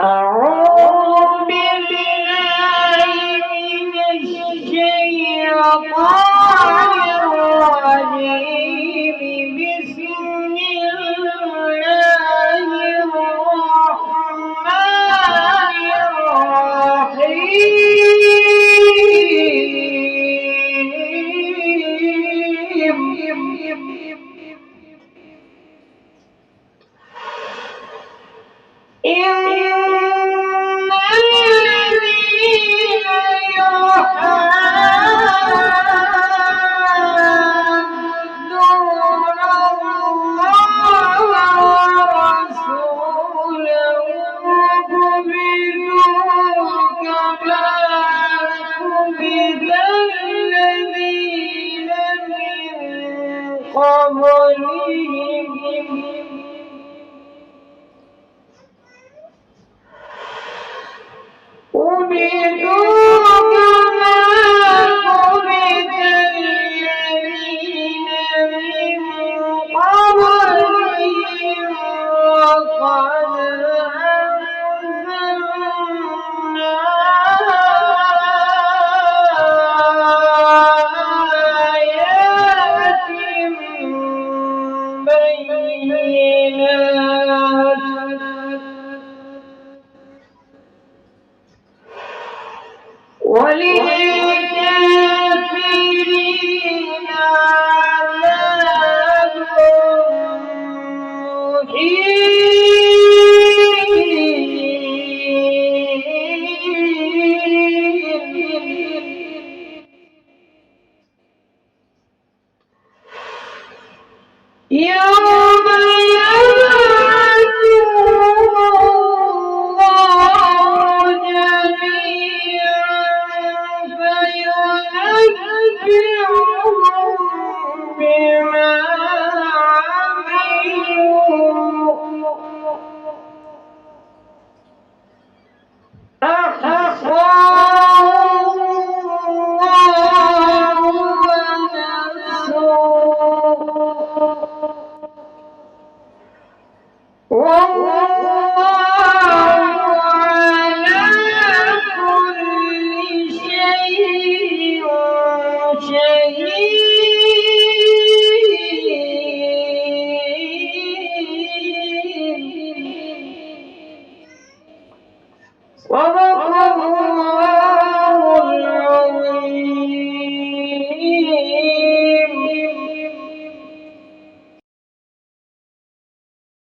أعوذ بالله من الشيطان الرجيم. بسم الله الرحمن الرحيم. الذين يحادون الله ورسوله كبتوا كما كبت الذين من قبلهم وللكافرين عذاب مهين. يوم يبعثهم الله جميعا فينبئهم بما عملوا أحصاه الله ونسوه.